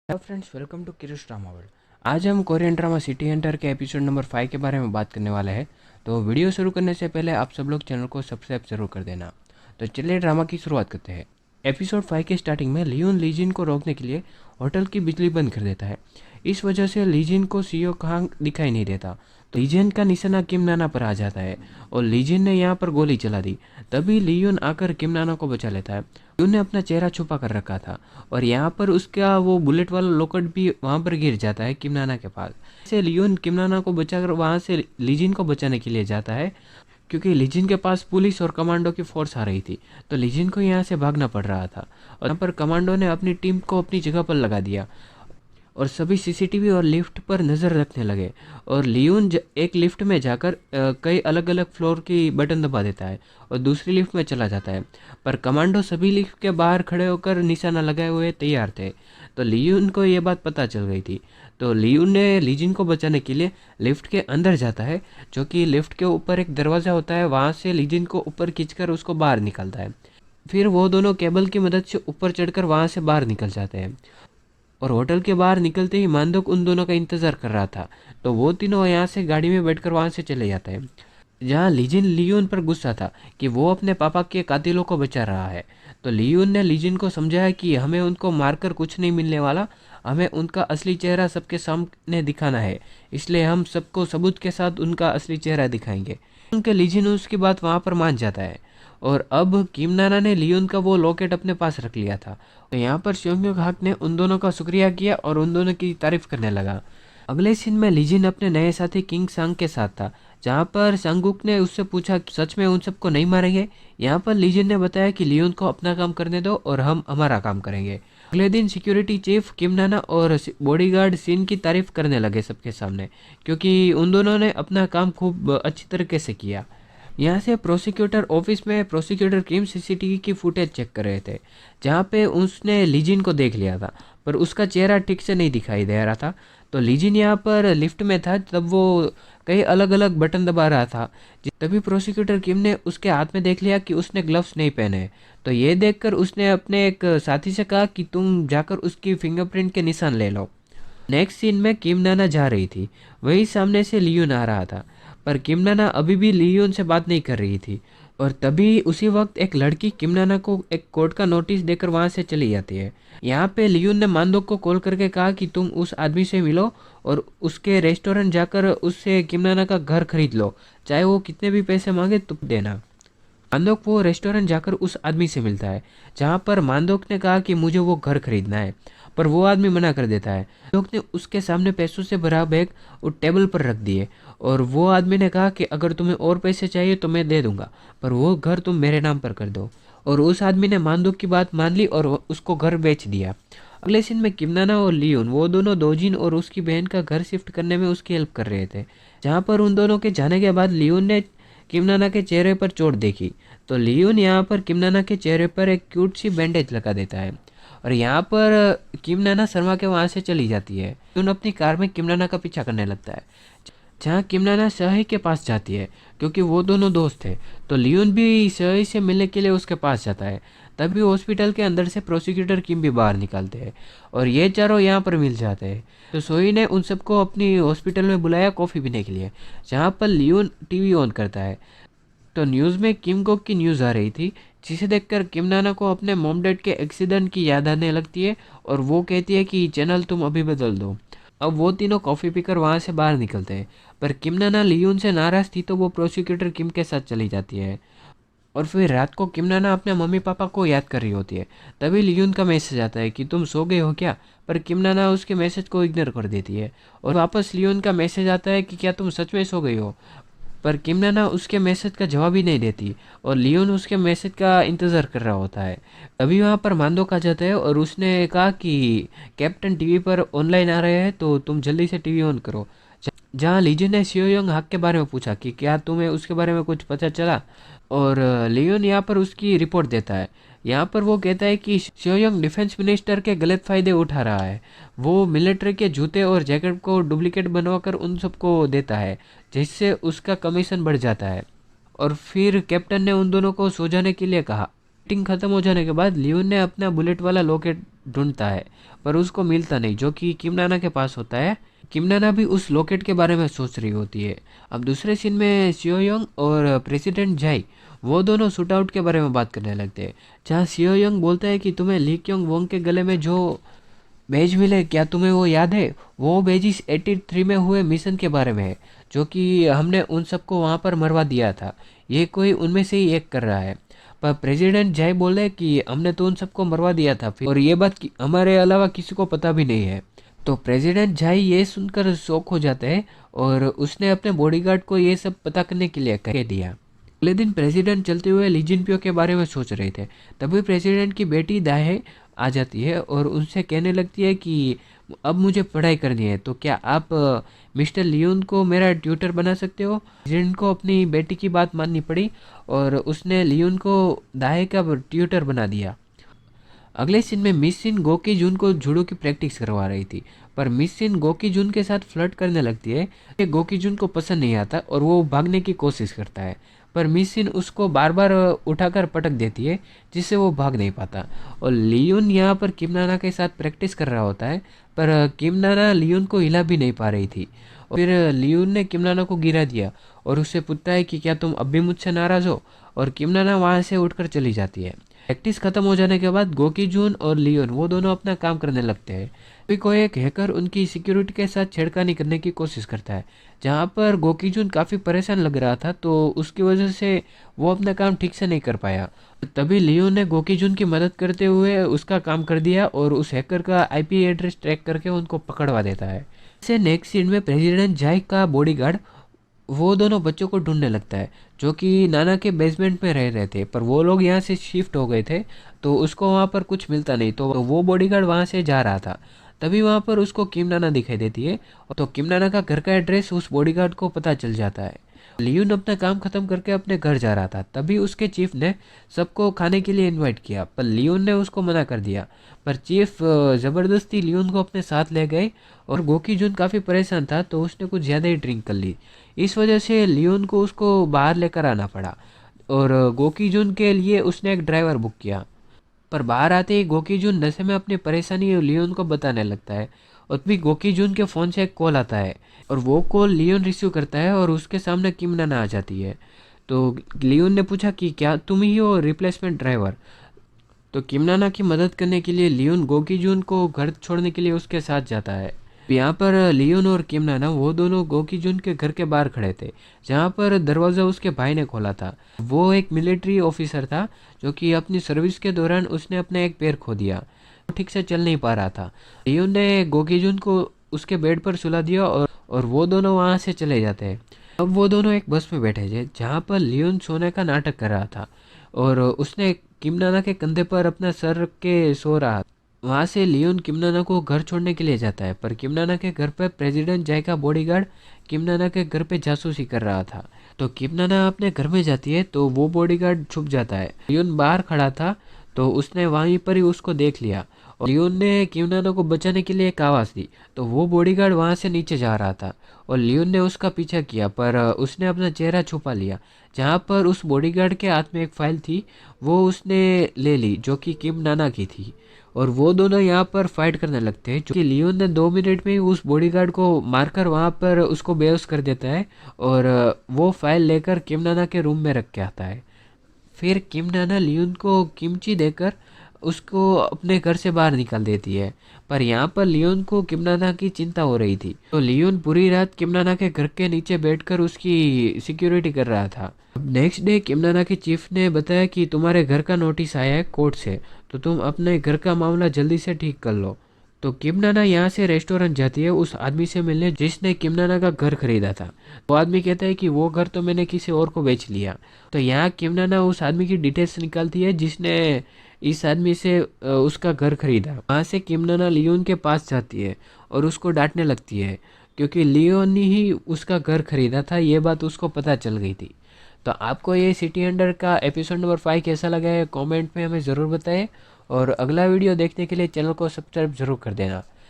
Hello friends, welcome to Kirush drama world. आज हम Korean drama City Hunter के episode number 5 के बारे में बात करने वाले हैं। तो वीडियो शुरू करने से पहले आप सब लोग चैनल को सब्सक्राइब जरूर कर देना। तो चलिए ड्रामा की शुरुआत करते हैं। एपिसोड 5 के स्टार्टिंग में लियोन लीजिन को रोकने के लिए होटल की बिजली बंद कर देता है। इस वजह से लीजिन को सीओ कहाँ दिखाई नहीं देता। तो लीजिन का निशाना किम नाना पर आ जाता है और लीजिन ने यहाँ पर गोली चला दी। तभी लियोन आकर किम नाना को बचा लेता है। लियोन ने अपना चेहरा छुपा कर रखा था और यहाँ पर उसका वो बुलेट वाला लॉकेट भी वहाँ पर गिर जाता है किम नाना के पास। से लियोन किम नाना को बचाकर वहाँ से लीजिन को बचाने के लिए जाता है, क्योंकि लीजिन के पास पुलिस और कमांडो की फोर्स आ रही थी। तो लीजिन को यहाँ से भागना पड़ रहा था और यहाँ पर कमांडो ने अपनी टीम को अपनी जगह पर लगा दिया और सभी सीसीटीवी और लिफ्ट पर नज़र रखने लगे। और लियोन एक लिफ्ट में जाकर कई अलग अलग फ्लोर की बटन दबा देता है और दूसरी लिफ्ट में चला जाता है। पर कमांडो सभी लिफ्ट के बाहर खड़े होकर निशाना लगाए हुए तैयार थे। तो लियोन को ये बात पता चल गई थी। तो लियोन ने लीजिन को बचाने के लिए लिफ्ट के अंदर जाता है, जो कि लिफ्ट के ऊपर एक दरवाज़ा होता है। वहाँ से लीजिन को ऊपर खींचकर उसको बाहर निकालता है। फिर वो दोनों केबल की मदद से ऊपर चढ़कर वहाँ से बाहर निकल जाते हैं। और होटल के बाहर निकलते ही मानदोक उन दोनों का इंतज़ार कर रहा था। तो वो तीनों यहाँ से गाड़ी में बैठकर वहाँ से चले जाते हैं, जहाँ लीजिन लियोन पर गुस्सा था कि वो अपने पापा के कातिलों को बचा रहा है। तो लियोन ने लीजिन को समझाया कि हमें उनको मारकर कुछ नहीं मिलने वाला, हमें उनका असली चेहरा सबके सामने दिखाना है, इसलिए हम सबको सबूत के साथ उनका असली चेहरा दिखाएंगे। उनके लीजिन उसकी बात वहाँ पर मान जाता है और अब किम नाना ने लियोन का वो लॉकेट अपने पास रख लिया था। तो यहाँ पर श्योंग हाक ने उन दोनों का शुक्रिया किया और उन दोनों की तारीफ करने लगा। अगले सीन में लीजिन अपने नए साथी किंग सांग के साथ था, जहाँ पर सांगुक ने उससे पूछा सच में उन सबको नहीं मारेंगे। यहाँ पर लीजिन ने बताया कि लियोन को अपना काम करने दो और हम हमारा काम करेंगे। अगले दिन सिक्योरिटी चीफ किम नाना और बॉडीगार्ड सीन की तारीफ करने लगे सबके सामने, क्योंकि उन दोनों ने अपना काम खूब अच्छी तरीके से किया। यहाँ से प्रोसिक्यूटर ऑफिस में प्रोसिक्यूटर किम सीसीटीवी की फुटेज चेक कर रहे थे, जहाँ पे उसने लीजिन को देख लिया था, पर उसका चेहरा ठीक से नहीं दिखाई दे रहा था। तो लीजिन यहाँ पर लिफ्ट में था, तब वो कई अलग अलग बटन दबा रहा था। तभी प्रोसिक्यूटर किम ने उसके हाथ में देख लिया कि उसने ग्लव्स नहीं पहने। तो ये देखकर उसने अपने एक साथी से कहा कि तुम जाकर उसकी फिंगरप्रिंट के निशान ले लो। नेक्स्ट सीन में किम नाना जा रही थी, वही सामने से लियोन आ रहा था, पर किम नाना अभी भी लियोन से बात नहीं कर रही थी। और तभी उसी वक्त एक लड़की किम नाना को एक कोर्ट का नोटिस देकर वहाँ से चली जाती है। यहाँ पे लियोन ने मानदोक को कॉल करके कहा कि तुम उस आदमी से मिलो और उसके रेस्टोरेंट जाकर उससे किम नाना का घर खरीद लो, चाहे वो कितने भी पैसे मांगे तुम देना। मानदोक वो रेस्टोरेंट जाकर उस आदमी से मिलता है, जहाँ पर मानदोक ने कहा कि मुझे वो घर खरीदना है, पर वो आदमी मना कर देता है। मानदोक ने उसके सामने पैसों से भरा बैग वो टेबल पर रख दिए और वो आदमी ने कहा कि अगर तुम्हें और पैसे चाहिए तो मैं दे दूंगा, पर वो घर तुम मेरे नाम पर कर दो। और उस आदमी ने मानदोक की बात मान ली और उसको घर बेच दिया। अगले सीन में किम नाना और लियोन वो दोनों दोजिन और उसकी बहन का घर शिफ्ट करने में उसकी हेल्प कर रहे थे, जहाँ पर उन दोनों के जाने के बाद लियोन ने किम नाना के चेहरे पर चोट देखी। तो लियोन यहाँ पर किम नाना के चेहरे पर एक क्यूट सी बैंडेज लगा देता है और यहाँ पर किम नाना शर्मा के वहाँ से चली जाती है। लियोन अपनी कार में किम नाना का पीछा करने लगता है, जहाँ किम नाना सही के पास जाती है, क्योंकि वो दोनों दोस्त थे। तो लियोन भी सही से मिलने के लिए उसके पास जाता है। तभी हॉस्पिटल के अंदर से प्रोसिक्यूटर किम भी बाहर निकलते हैं और ये चारों यहाँ पर मिल जाते हैं। तो सोई ने उन सबको अपनी हॉस्पिटल में बुलाया कॉफ़ी पीने के लिए, जहाँ पर लियोन टीवी ऑन करता है। तो न्यूज़ में किम कोक की न्यूज़ आ रही थी, जिसे देखकर किम नाना को अपने मॉम डैड के एक्सीडेंट की याद आने लगती है और वो कहती है कि चैनल तुम अभी बदल दो। अब वो तीनों कॉफ़ी पीकर वहाँ से बाहर निकलते हैं, पर किम नाना लियोन से नाराज़ थी तो वो प्रोसिक्यूटर किम के साथ चली जाती है। और फिर रात को किम नाना अपने मम्मी पापा को याद कर रही होती है। तभी लियोन का मैसेज आता है कि तुम सो गए हो क्या, पर किम नाना उसके मैसेज को इग्नोर कर देती है। और वापस लियोन का मैसेज आता है कि क्या तुम सच में सो गई हो, पर किम नाना उसके मैसेज का जवाब ही नहीं देती और लियोन उसके मैसेज का इंतज़ार कर रहा होता है। तभी वहाँ पर मानदोक आ जाता है और उसने कहा कि कैप्टन टीवी पर ऑनलाइन आ रहे हैं, तो तुम जल्दी से टीवी ऑन करो। जहाँ लीजन ने सियोयोंग हाक के बारे में पूछा कि क्या तुम्हें उसके बारे में कुछ पता चला, और लियोन यहाँ पर उसकी रिपोर्ट देता है। यहाँ पर वो कहता है कि सियोयोंग डिफेंस मिनिस्टर के गलत फ़ायदे उठा रहा है। वो मिलिट्री के जूते और जैकेट को डुप्लीकेट बनवाकर उन सबको देता है, जिससे उसका कमीशन बढ़ जाता है। और फिर कैप्टन ने उन दोनों को सो जाने के लिए कहा। मीटिंग खत्म हो जाने के बाद लियोन ने अपना बुलेट वाला लॉकेट ढूंढता है पर उसको मिलता नहीं, जो कि किम नाना के पास होता है। किम नाना भी उस लॉकेट के बारे में सोच रही होती है। अब दूसरे सीन में सियो यंग और प्रेसिडेंट जाई वो दोनों शूट आउट के बारे में बात करने लगते हैं, जहाँ सियो यंग बोलता है कि तुम्हें ली क्योंग वोंग के गले में जो बैज मिले, क्या तुम्हें वो याद है? वो बैज इस 83 में हुए मिशन के बारे में है, जो कि हमने उन सबको वहाँ पर मरवा दिया था। ये कोई उनमें से ही एक कर रहा है। पर प्रेसिडेंट जय बोले कि हमने तो उन सबको मरवा दिया था फिर, और ये बात हमारे अलावा किसी को पता भी नहीं है। तो प्रेसिडेंट जाई ये सुनकर शॉक हो जाता है और उसने अपने बॉडीगार्ड को ये सब पता करने के लिए कह दिया। अगले दिन प्रेसिडेंट चलते हुए ली जिनपियो के बारे में सोच रहे थे, तभी प्रेसिडेंट की बेटी दाहे आ जाती है और उनसे कहने लगती है कि अब मुझे पढ़ाई करनी है, तो क्या आप मिस्टर लियोन को मेरा ट्यूटर बना सकते हो? प्रेसिडेंट को अपनी बेटी की बात माननी पड़ी और उसने लियोन को दाहे का ट्यूटर बना दिया। अगले सीन में मिस सिन गोकी जून को जूडो की प्रैक्टिस करवा रही थी, पर मिस सिन गोकी जून के साथ फ्लर्ट करने लगती है। ये गोकी जून को पसंद नहीं आता और वो भागने की कोशिश करता है, पर मिस सिन उसको बार बार उठाकर पटक देती है, जिससे वो भाग नहीं पाता। और लियोन यहाँ पर किम नाना के साथ प्रैक्टिस कर रहा होता है, पर किम नाना लियोन को हिला भी नहीं पा रही थी। और फिर लियोन ने किम नाना को गिरा दिया और उससे पूछता है कि क्या तुम अब भी मुझसे नाराज़ हो, और किम नाना वहाँ से उठकर चली जाती है। प्रैक्टिस खत्म हो जाने के बाद गोकी जून और लियोन वो दोनों अपना काम करने लगते हैं। अभी कोई एक हैकर उनकी सिक्योरिटी के साथ छेड़खानी करने की कोशिश करता है, जहाँ पर गोकी जून काफ़ी परेशान लग रहा था, तो उसकी वजह से वो अपना काम ठीक से नहीं कर पाया। तभी लियोन ने गोकी जून की मदद करते हुए उसका काम कर दिया और उस हैकर का आईपी एड्रेस ट्रैक करके उनको पकड़वा देता है। इसे नेक्स्ट सीन में प्रेसिडेंट जाई का बॉडीगार्ड वो दोनों बच्चों को ढूंढने लगता है, जो कि नाना के बेसमेंट में रह रहे थे, पर वो लोग यहाँ से शिफ्ट हो गए थे, तो उसको वहाँ पर कुछ मिलता नहीं, तो वो बॉडीगार्ड वहाँ से जा रहा था। तभी वहाँ पर उसको किम नाना दिखाई देती है, तो किम नाना का घर का एड्रेस उस बॉडीगार्ड को पता चल जाता है। लियोन अपना काम खत्म करके अपने घर जा रहा था, तभी उसके चीफ ने सबको खाने के लिए इनवाइट किया, पर लियोन ने उसको मना कर दिया। पर चीफ ज़बरदस्ती लियोन को अपने साथ ले गए और गोकी जून काफ़ी परेशान था, तो उसने कुछ ज़्यादा ही ड्रिंक कर ली। इस वजह से लियोन को उसको बाहर लेकर आना पड़ा और गोकी जून के लिए उसने एक ड्राइवर बुक किया। पर बाहर आते ही गोकी जून नशे में अपनी परेशानी लियोन को बताने लगता है, और तभी गोकी जून के फ़ोन से एक कॉल आता है और वो कॉल लियोन रिसीव करता है और उसके सामने किम नाना आ जाती है। तो लियोन ने पूछा कि क्या तुम ही हो रिप्लेसमेंट ड्राइवर? तो किम नाना की मदद करने के लिए लियोन गोकी जून को घर छोड़ने के लिए उसके साथ जाता है। यहाँ पर लियोन और किम नाना वो दोनों गोकी जून के घर के बाहर खड़े थे, जहाँ पर दरवाज़ा उसके भाई ने खोला था। वो एक मिलिट्री ऑफिसर था, जो कि अपनी सर्विस के दौरान उसने अपना एक पैर खो दिया, वो ठीक से चल नहीं पा रहा था। लियोन ने गोकी जून को उसके बेड पर सुला दिया और वो दोनों वहाँ से चले जाते हैं। अब वो दोनों एक बस में बैठे थे, जहाँ पर लियोन सोने का नाटक कर रहा था और उसने किम नाना के कंधे पर अपना सर रख के सो रहा। वहाँ से लियोन किम नाना को घर छोड़ने के लिए जाता है, पर किम नाना के घर पर प्रेसिडेंट जाय का बॉडीगार्ड किम नाना के घर पे जासूसी कर रहा था। तो किम नाना अपने घर में जाती है, तो वो बॉडीगार्ड छुप जाता है। लियोन बाहर खड़ा था, तो उसने वहीं पर ही उसको देख लिया और लियोन ने किम नाना को बचाने के लिए एक आवाज़ दी। तो वो बॉडीगार्ड वहाँ से नीचे जा रहा था और लियोन ने उसका पीछा किया, पर उसने अपना चेहरा छुपा लिया। जहाँ पर उस बॉडीगार्ड के हाथ में एक फाइल थी, वो उसने ले ली, जो कि किम नाना की थी, और वो दोनों यहाँ पर फाइट करने लगते हैं, जो कि लियोन ने 2 मिनट में ही उस बॉडीगार्ड को मारकर वहाँ पर उसको बेहोश कर देता है और वो फाइल लेकर किम नाना के रूम में रख के आता है। फिर किम नाना लियोन को किमची देकर उसको अपने घर से बाहर निकाल देती है, पर यहाँ पर लियोन को किम नाना की चिंता हो रही थी, तो लियोन पूरी रात किम नाना के घर के नीचे बैठकर उसकी सिक्योरिटी कर रहा था। नेक्स्ट डे किम नाना के चीफ ने बताया कि तुम्हारे घर का नोटिस आया है कोर्ट से, तो तुम अपने घर का मामला जल्दी से ठीक कर लो। तो किम नाना यहाँ से रेस्टोरेंट जाती है उस आदमी से मिलने जिसने किम नाना का घर खरीदा था। वो आदमी कहता है कि वो घर तो मैंने किसी और को बेच लिया। तो यहाँ किम नाना उस आदमी की डिटेल्स निकालती है जिसने इस आदमी से उसका घर खरीदा। वहाँ से किम नाना लियोन के पास जाती है और उसको डांटने लगती है, क्योंकि लियोन ने ही उसका घर खरीदा था, ये बात उसको पता चल गई थी। तो आपको ये सिटी हंटर का एपिसोड नंबर 5 कैसा लगा है कमेंट में हमें ज़रूर बताएं, और अगला वीडियो देखने के लिए चैनल को सब्सक्राइब ज़रूर कर देना।